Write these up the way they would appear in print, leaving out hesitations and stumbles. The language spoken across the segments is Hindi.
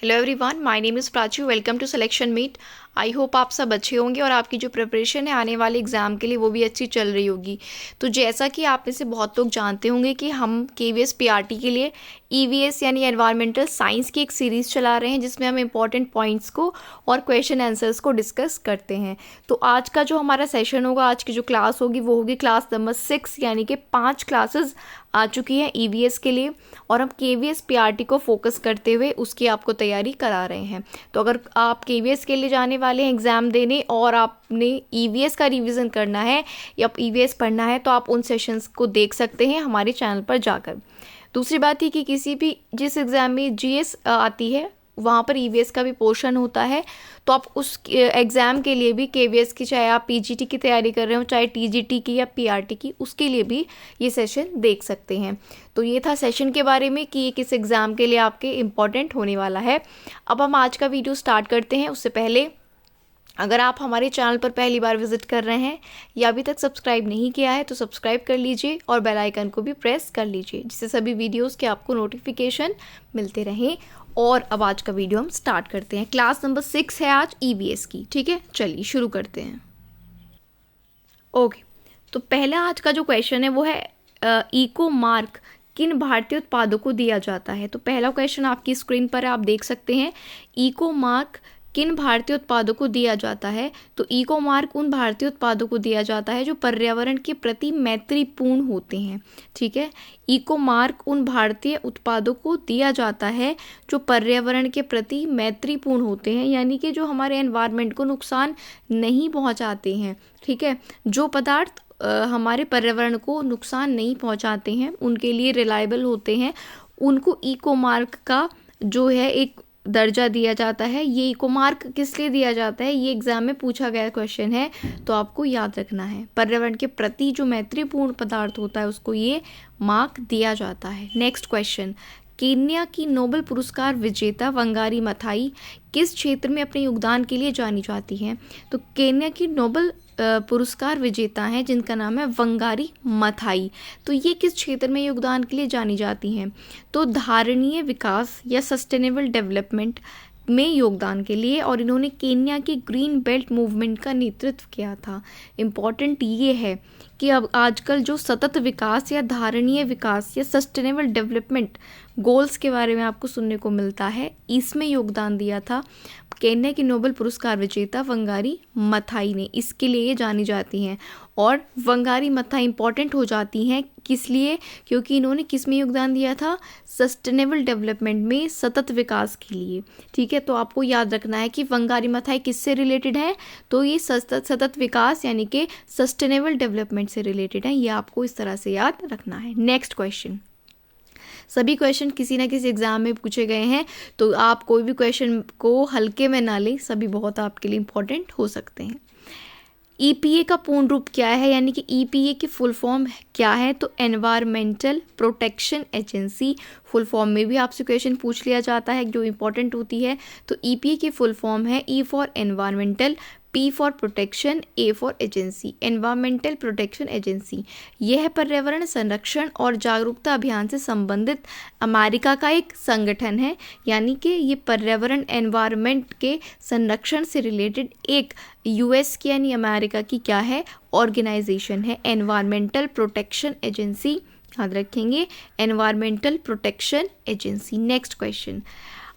Hello everyone, my name is Prachi. Welcome to Selection Meet. I hope आप सब अच्छे होंगे और आपकी जो प्रिपरेशन है आने वाले एग्ज़ाम के लिए वो भी अच्छी चल रही होगी। तो जैसा कि आप में से बहुत लोग जानते होंगे कि हम KVS PRT के लिए EVS यानी एनवायरमेंटल साइंस की एक सीरीज़ चला रहे हैं, जिसमें हम इंपॉर्टेंट पॉइंट्स को और क्वेश्चन आंसर्स को डिस्कस करते हैं। तो आज का जो हमारा सेशन होगा, आज की जो क्लास होगी वो होगी क्लास नंबर 6, यानी कि 5 क्लासेस आ चुकी हैं EVS के लिए, और हम KVS PRT को फोकस करते हुए उसकी आपको तैयारी करा रहे हैं। तो अगर आप KVS के लिए जाने वाले हैं एग्ज़ाम देने और आपने EVS का रिवीजन करना है या EVS पढ़ना है, तो आप उन सेशंस को देख सकते हैं हमारे चैनल पर जाकर। दूसरी बात है कि किसी भी जिस एग्ज़ाम में GS आती है वहाँ पर EVS का भी पोर्शन होता है, तो आप उस एग्ज़ाम के लिए भी KVS की, चाहे आप PGT की तैयारी कर रहे हो, चाहे TGT की या PRT की, उसके लिए भी ये सेशन देख सकते हैं। तो ये था सेशन के बारे में कि ये किस एग्ज़ाम के लिए आपके इम्पॉर्टेंट होने वाला है। अब हम आज का वीडियो स्टार्ट करते हैं। उससे पहले अगर आप हमारे चैनल पर पहली बार विजिट कर रहे हैं या अभी तक सब्सक्राइब नहीं किया है तो सब्सक्राइब कर लीजिए और बेल आइकन को भी प्रेस कर लीजिए, जिससे सभी वीडियोस के आपको नोटिफिकेशन मिलते रहें। और अब आज का वीडियो हम स्टार्ट करते हैं। क्लास नंबर 6 है आज EVS की। ठीक है, चलिए शुरू करते हैं। ओके, तो पहला आज का जो क्वेश्चन है वो है इको मार्क किन भारतीय उत्पादों को दिया जाता है। तो पहला क्वेश्चन आपकी स्क्रीन पर आप देख सकते हैं। इको मार्क किन भारतीय उत्पादों को दिया जाता है। तो इको मार्क उन भारतीय उत्पादों को दिया जाता है जो पर्यावरण के प्रति मैत्रीपूर्ण होते हैं। ठीक है, इको मार्क उन भारतीय उत्पादों को दिया जाता है जो पर्यावरण के प्रति मैत्रीपूर्ण होते हैं, यानी कि जो हमारे एनवायरनमेंट को नुकसान नहीं पहुंचाते हैं। ठीक है, जो पदार्थ हमारे पर्यावरण को नुकसान नहीं पहुंचाते हैं, उनके लिए रिलायबल होते हैं, उनको इको मार्क का जो है एक दर्जा दिया जाता है। ये इको मार्क किस लिए दिया जाता है, ये एग्जाम में पूछा गया क्वेश्चन है, तो आपको याद रखना है। पर्यावरण के प्रति जो मैत्रीपूर्ण पदार्थ होता है उसको ये मार्क दिया जाता है। नेक्स्ट क्वेश्चन, केन्या की नोबेल पुरस्कार विजेता वंगारी माथाई किस क्षेत्र में अपने योगदान के लिए जानी जाती हैं। तो केन्या की नोबेल पुरस्कार विजेता हैं जिनका नाम है वंगारी माथाई। तो ये किस क्षेत्र में योगदान के लिए जानी जाती हैं। तो धारणीय विकास या सस्टेनेबल डेवलपमेंट में योगदान के लिए, और इन्होंने केन्या की ग्रीन बेल्ट मूवमेंट का नेतृत्व किया था। इम्पॉर्टेंट ये है कि अब आजकल जो सतत विकास या धारणीय विकास या सस्टेनेबल डेवलपमेंट गोल्स के बारे में आपको सुनने को मिलता है, इसमें योगदान दिया था केन्या की नोबेल पुरस्कार विजेता वंगारी माथाई ने। इसके लिए ये जानी जाती हैं। और वंगारी माथाई इंपॉर्टेंट हो जाती हैं किस लिए, क्योंकि इन्होंने किस में योगदान दिया था, सस्टेनेबल डेवलपमेंट में, सतत विकास के लिए। ठीक है, तो आपको याद रखना है कि वंगारी माथाई किससे रिलेटेड है, तो ये सतत विकास यानी कि सस्टेनेबल डेवलपमेंट से रिलेटेड है। ये आपको इस तरह से याद रखना है। नेक्स्ट क्वेश्चन, सभी क्वेश्चन किसी ना किसी एग्जाम में पूछे गए हैं, तो आप कोई भी क्वेश्चन को हल्के में ना लें, सभी बहुत आपके लिए इंपॉर्टेंट हो सकते हैं। EPA का पूर्ण रूप क्या है, यानी कि EPA की फुल फॉर्म क्या है। तो environmental protection agency, full form में भी आपसे क्वेश्चन पूछ लिया जाता है जो इंपॉर्टेंट होती है। तो EPA की फुल फॉर्म है E for environmental, P for protection, A for agency, environmental protection agency. यह पर्यावरण संरक्षण और जागरूकता अभियान से संबंधित अमेरिका का एक संगठन है, यानी कि ये पर्यावरण एनवायरमेंट के संरक्षण से रिलेटेड एक US की यानी अमेरिका की क्या है, ऑर्गेनाइजेशन है, एनवायरमेंटल प्रोटेक्शन एजेंसी। याद रखेंगे, environmental protection agency. Next question,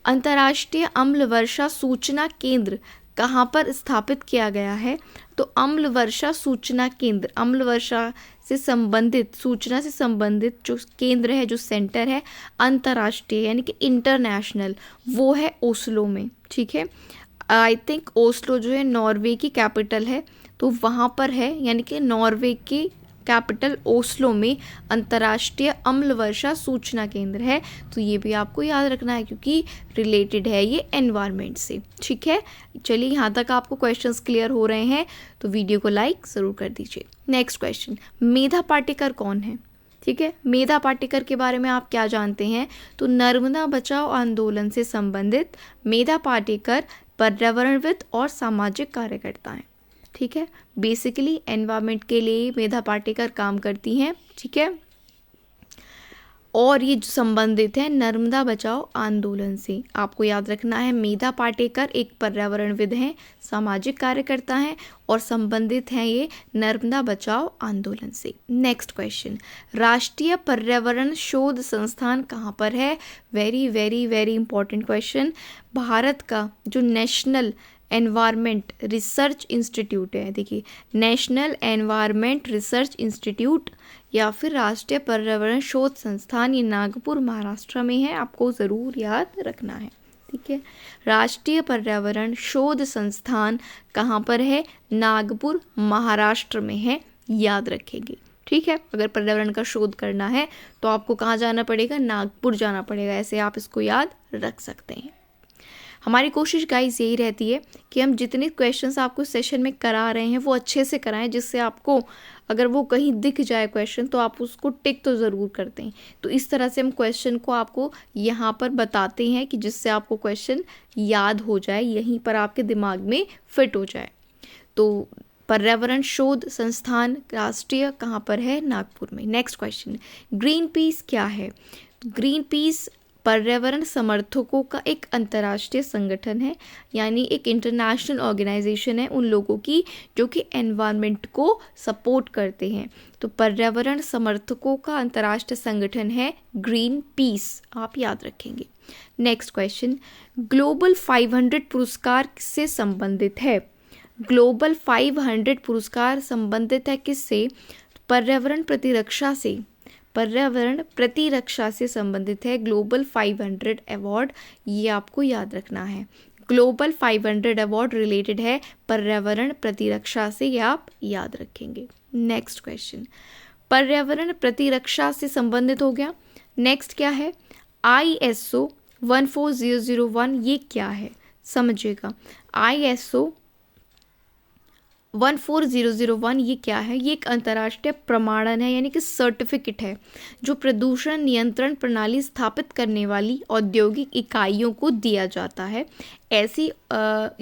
अंतर्राष्ट्रीय अम्ल वर्षा सूचना केंद्र कहाँ पर स्थापित किया गया है। तो अम्ल वर्षा सूचना केंद्र, अम्ल वर्षा से संबंधित, सूचना से संबंधित जो केंद्र है, जो सेंटर है अंतर्राष्ट्रीय यानी कि इंटरनेशनल, वो है ओस्लो में। ठीक है, आई थिंक ओस्लो जो है नॉर्वे की कैपिटल है, तो वहाँ पर है, यानी कि नॉर्वे की कैपिटल ओस्लो में अंतर्राष्ट्रीय अम्ल वर्षा सूचना केंद्र है। तो ये भी आपको याद रखना है क्योंकि रिलेटेड है ये एनवायरनमेंट से। ठीक है, चलिए यहाँ तक आपको क्वेश्चंस क्लियर हो रहे हैं तो वीडियो को लाइक ज़रूर कर दीजिए। नेक्स्ट क्वेश्चन, मेधा पाटेकर कौन है। ठीक है, मेधा पाटेकर के बारे में आप क्या जानते हैं। तो नर्मदा बचाओ आंदोलन से संबंधित मेधा पाटेकर पर्यावरणविद और सामाजिक कार्यकर्ता हैं। ठीक है, बेसिकली एनवायरनमेंट के लिए मेधा पाटेकर काम करती हैं। ठीक है, और ये जो संबंधित है नर्मदा बचाओ आंदोलन से। आपको याद रखना है मेधा पाटेकर एक पर्यावरणविद हैं, सामाजिक कार्यकर्ता हैं और संबंधित हैं ये नर्मदा बचाओ आंदोलन से। नेक्स्ट क्वेश्चन, राष्ट्रीय पर्यावरण शोध संस्थान कहाँ पर है? Very very very important question. Bharat का जो नेशनल एनवायरमेंट रिसर्च इंस्टीट्यूट है, देखिए नेशनल एनवायरमेंट रिसर्च इंस्टीट्यूट या फिर राष्ट्रीय पर्यावरण शोध संस्थान, ये नागपुर महाराष्ट्र में है, आपको ज़रूर याद रखना है। ठीक है, राष्ट्रीय पर्यावरण शोध संस्थान कहाँ पर है? नागपुर महाराष्ट्र में है, याद रखेंगे। ठीक है, अगर पर्यावरण का शोध करना है तो आपको कहाँ जाना पड़ेगा? नागपुर जाना पड़ेगा, ऐसे आप इसको याद रख सकते हैं। हमारी कोशिश गाइस यही रहती है कि हम जितने क्वेश्चंस आपको सेशन में करा रहे हैं वो अच्छे से कराएं, जिससे आपको अगर वो कहीं दिख जाए क्वेश्चन तो आप उसको टिक तो ज़रूर करते हैं। तो इस तरह से हम क्वेश्चन को आपको यहाँ पर बताते हैं कि जिससे आपको क्वेश्चन याद हो जाए, यहीं पर आपके दिमाग में फिट हो जाए। तो पर्यावरण शोध संस्थान राष्ट्रीय कहाँ पर है? नागपुर में। नेक्स्ट क्वेश्चन, ग्रीन पीस क्या है? ग्रीन पीस पर्यावरण समर्थकों का एक अंतर्राष्ट्रीय संगठन है, यानी एक इंटरनेशनल ऑर्गेनाइजेशन है उन लोगों की जो कि एनवायरनमेंट को सपोर्ट करते हैं। तो पर्यावरण समर्थकों का अंतर्राष्ट्रीय संगठन है ग्रीन पीस, आप याद रखेंगे। नेक्स्ट क्वेश्चन, ग्लोबल 500 पुरस्कार किससे संबंधित है? ग्लोबल 500 पुरस्कार संबंधित है किससे? पर्यावरण प्रतिरक्षा से। पर्यावरण प्रतिरक्षा से संबंधित है ग्लोबल 500 अवार्ड, ये आपको याद रखना है। ग्लोबल 500 अवार्ड रिलेटेड है पर्यावरण प्रतिरक्षा से, ये आप याद रखेंगे। नेक्स्ट क्वेश्चन, पर्यावरण प्रतिरक्षा से संबंधित हो गया। नेक्स्ट क्या है? ISO 14001, ये क्या है समझिएगा। ISO 14001 ये क्या है? ये एक अंतर्राष्ट्रीय प्रमाणन है, यानी कि सर्टिफिकेट है जो प्रदूषण नियंत्रण प्रणाली स्थापित करने वाली औद्योगिक इकाइयों को दिया जाता है। ऐसी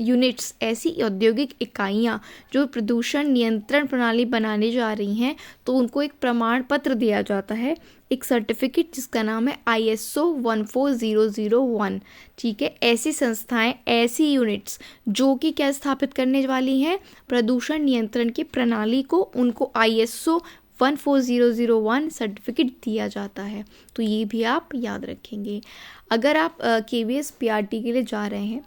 यूनिट्स, ऐसी औद्योगिक इकाइयाँ जो प्रदूषण नियंत्रण प्रणाली बनाने जा रही हैं तो उनको एक प्रमाण पत्र दिया जाता है, एक सर्टिफिकेट जिसका नाम है ISO 14001। ठीक है, ऐसी संस्थाएं, ऐसी यूनिट्स जो कि क्या स्थापित करने वाली हैं? प्रदूषण नियंत्रण की प्रणाली को, उनको ISO 14001 सर्टिफिकेट दिया जाता है। तो ये भी आप याद रखेंगे। अगर आप KVS PRT के लिए जा रहे हैं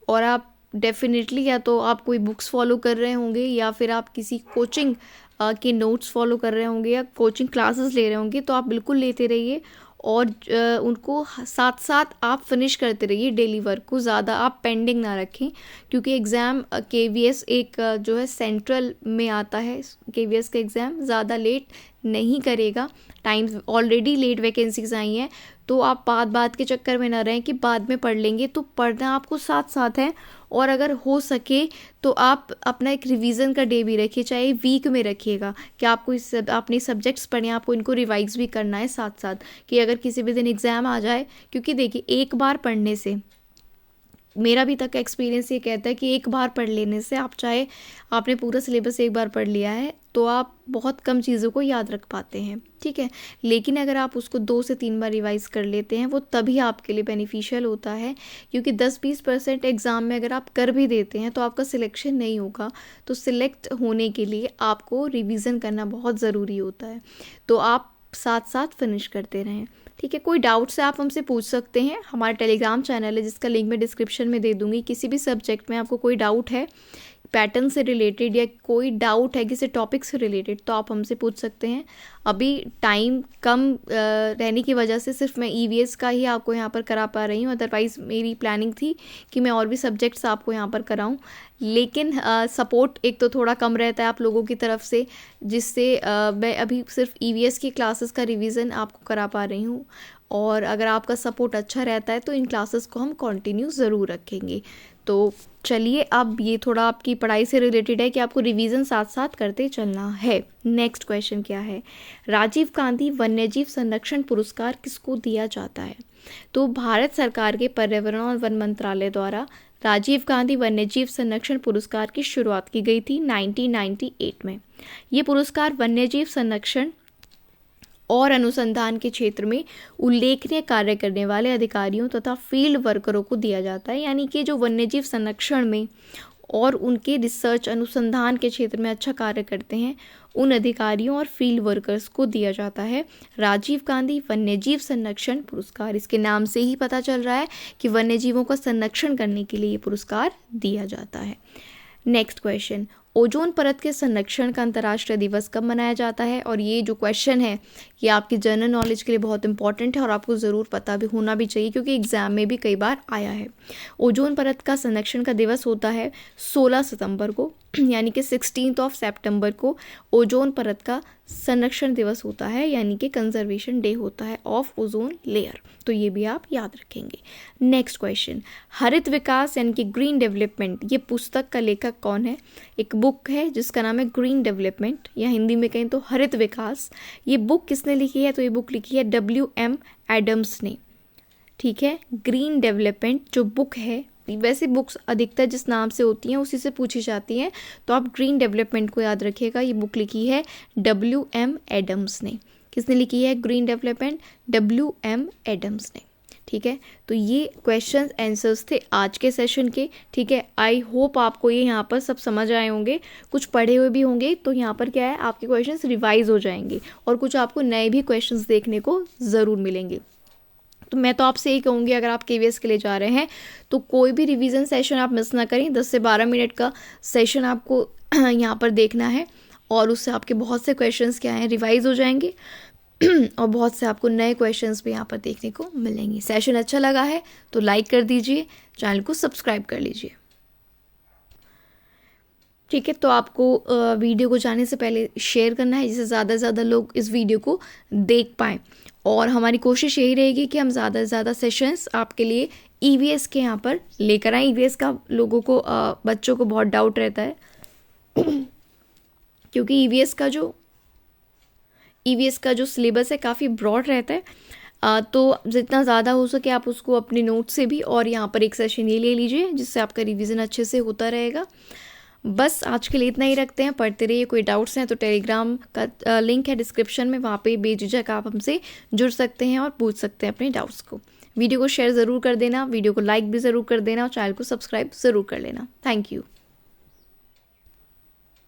और आप डेफिनेटली या तो आप कोई बुक्स फॉलो कर रहे होंगे या फिर आप किसी कोचिंग के नोट्स फॉलो कर रहे होंगे या कोचिंग क्लासेस ले रहे होंगे, तो आप बिल्कुल लेते रहिए और उनको साथ साथ आप फिनिश करते रहिए। डेली वर्क को ज़्यादा आप पेंडिंग ना रखें, क्योंकि एग्ज़ाम KVS एक जो है सेंट्रल में आता है। KVS का एग्ज़ाम ज़्यादा लेट नहीं करेगा, टाइम ऑलरेडी लेट वैकेंसीज आई हैं, तो आप बात के चक्कर में ना रहें कि बाद में पढ़ लेंगे। तो पढ़ना आपको साथ साथ है, और अगर हो सके तो आप अपना एक रिवीजन का डे भी रखिए, चाहे वीक में रखिएगा कि आपको अपने सब्जेक्ट्स पढ़े, आपको इनको रिवाइज भी करना है साथ साथ, कि अगर किसी भी दिन एग्ज़ाम आ जाए। क्योंकि देखिए, एक बार पढ़ने से, मेरा भी तक का एक्सपीरियंस ये कहता है कि एक बार पढ़ लेने से, आप चाहे आपने पूरा सिलेबस एक बार पढ़ लिया है तो आप बहुत कम चीज़ों को याद रख पाते हैं। ठीक है, लेकिन अगर आप उसको 2 से 3 बार रिवाइज़ कर लेते हैं, वो तभी आपके लिए बेनिफिशियल होता है। क्योंकि 10-20% एग्ज़ाम में अगर आप कर भी देते हैं तो आपका सिलेक्शन नहीं होगा। तो सिलेक्ट होने के लिए आपको रिवीज़न करना बहुत ज़रूरी होता है। तो आप साथ साथ फिनिश करते रहें। ठीक है, कोई डाउट्स है आप हमसे पूछ सकते हैं। हमारा टेलीग्राम चैनल है जिसका लिंक मैं डिस्क्रिप्शन में दे दूँगी। किसी भी सब्जेक्ट में आपको कोई डाउट है, पैटर्न से रिलेटेड या कोई डाउट है किसी टॉपिक से रिलेटेड, तो आप हमसे पूछ सकते हैं। अभी टाइम कम रहने की वजह से सिर्फ मैं EVS का ही आपको यहाँ पर करा पा रही हूँ, अदरवाइज़ मेरी प्लानिंग थी कि मैं और भी सब्जेक्ट्स आपको यहाँ पर कराऊँ। लेकिन सपोर्ट एक तो थोड़ा कम रहता है आप लोगों की तरफ से, जिससे मैं अभी सिर्फ EVS की क्लासेस का रिवीजन आपको करा पा रही हूँ। और अगर आपका सपोर्ट अच्छा रहता है तो इन क्लासेस को हम कंटिन्यू ज़रूर रखेंगे। तो चलिए, अब ये थोड़ा आपकी पढ़ाई से रिलेटेड है कि आपको रिवीजन साथ साथ करते चलना है। नेक्स्ट क्वेश्चन क्या है? राजीव गांधी वन्यजीव संरक्षण पुरस्कार किसको दिया जाता है? तो भारत सरकार के पर्यावरण और वन मंत्रालय द्वारा राजीव गांधी वन्यजीव संरक्षण पुरस्कार की शुरुआत की गई थी 1998 में। ये पुरस्कार वन्यजीव संरक्षण और अनुसंधान के क्षेत्र में उल्लेखनीय कार्य करने वाले अधिकारियों तथा फील्ड वर्करों को दिया जाता है। यानी कि जो वन्यजीव संरक्षण में और उनके रिसर्च अनुसंधान के क्षेत्र में अच्छा कार्य करते हैं उन अधिकारियों और फील्ड वर्कर्स को दिया जाता है राजीव गांधी वन्यजीव संरक्षण पुरस्कार। इसके नाम से ही पता चल रहा है कि वन्यजीवों का संरक्षण करने के लिए ये पुरस्कार दिया जाता है। नेक्स्ट क्वेश्चन, ओजोन परत के संरक्षण का अंतर्राष्ट्रीय दिवस कब मनाया जाता है? और ये जो क्वेश्चन है ये आपकी जनरल नॉलेज के लिए बहुत इंपॉर्टेंट है और आपको ज़रूर पता भी होना भी चाहिए क्योंकि एग्जाम में भी कई बार आया है। ओजोन परत का संरक्षण का दिवस होता है 16 सितंबर को, यानी कि 16 सितंबर को ओजोन परत का संरक्षण दिवस होता है, यानी कि कंजर्वेशन डे होता है ऑफ ओजोन लेयर। तो ये भी आप याद रखेंगे। नेक्स्ट क्वेश्चन, हरित विकास यानी कि ग्रीन डेवलपमेंट, ये पुस्तक का लेखक कौन है? एक बुक है जिसका नाम है ग्रीन डेवलपमेंट या हिंदी में कहें तो हरित विकास। ये बुक किसने लिखी है? तो ये बुक लिखी है W.M. एडम्स ने। ठीक है, ग्रीन डेवलपमेंट जो बुक है, वैसे बुक्स अधिकतर जिस नाम से होती हैं उसी से पूछी जाती हैं, तो आप ग्रीन डेवलपमेंट को याद रखिएगा। ये बुक लिखी है W.M. एडम्स ने। किसने लिखी है ग्रीन डेवलपमेंट? W.M. एडम्स ने। ठीक है, तो ये क्वेश्चंस आंसर्स थे आज के सेशन के। ठीक है, आई होप आपको ये यहाँ पर सब समझ आए होंगे, कुछ पढ़े हुए भी होंगे, तो यहाँ पर क्या है आपके क्वेश्चंस रिवाइज हो जाएंगे और कुछ आपको नए भी क्वेश्चंस देखने को ज़रूर मिलेंगे। तो मैं तो आपसे यही कहूँगी अगर आप KVS के लिए जा रहे हैं तो कोई भी रिवीजन सेशन आप मिस ना करें। 10 से 12 मिनट का सेशन आपको यहाँ पर देखना है और उससे आपके बहुत से क्वेश्चंस क्या हैं रिवाइज हो जाएंगे और बहुत से आपको नए क्वेश्चंस भी यहाँ पर देखने को मिलेंगे। सेशन अच्छा लगा है तो लाइक कर दीजिए, चैनल को सब्सक्राइब कर लीजिए। ठीक है, तो आपको वीडियो को जाने से पहले शेयर करना है जिससे ज़्यादा से ज़्यादा लोग इस वीडियो को देख पाएँ और हमारी कोशिश यही रहेगी कि हम ज़्यादा से ज़्यादा सेशंस आपके लिए EVS के यहाँ पर लेकर आएँ। EVS का लोगों को बच्चों को बहुत डाउट रहता है क्योंकि EVS का जो सिलेबस है काफ़ी ब्रॉड रहता है। तो जितना ज़्यादा हो सके आप उसको अपने नोट से भी और यहाँ पर एक सेशन ये ले लीजिए जिससे आपका रिवीजन अच्छे से होता रहेगा। बस आज के लिए इतना ही रखते हैं, पढ़ते रहिए। कोई डाउट्स हैं तो टेलीग्राम का लिंक है डिस्क्रिप्शन में, वहाँ पे बेझिझक आप हमसे जुड़ सकते हैं और पूछ सकते हैं अपने डाउट्स को। वीडियो को शेयर ज़रूर कर देना, वीडियो को लाइक भी ज़रूर कर देना और चैनल को सब्सक्राइब ज़रूर कर लेना। Thank you.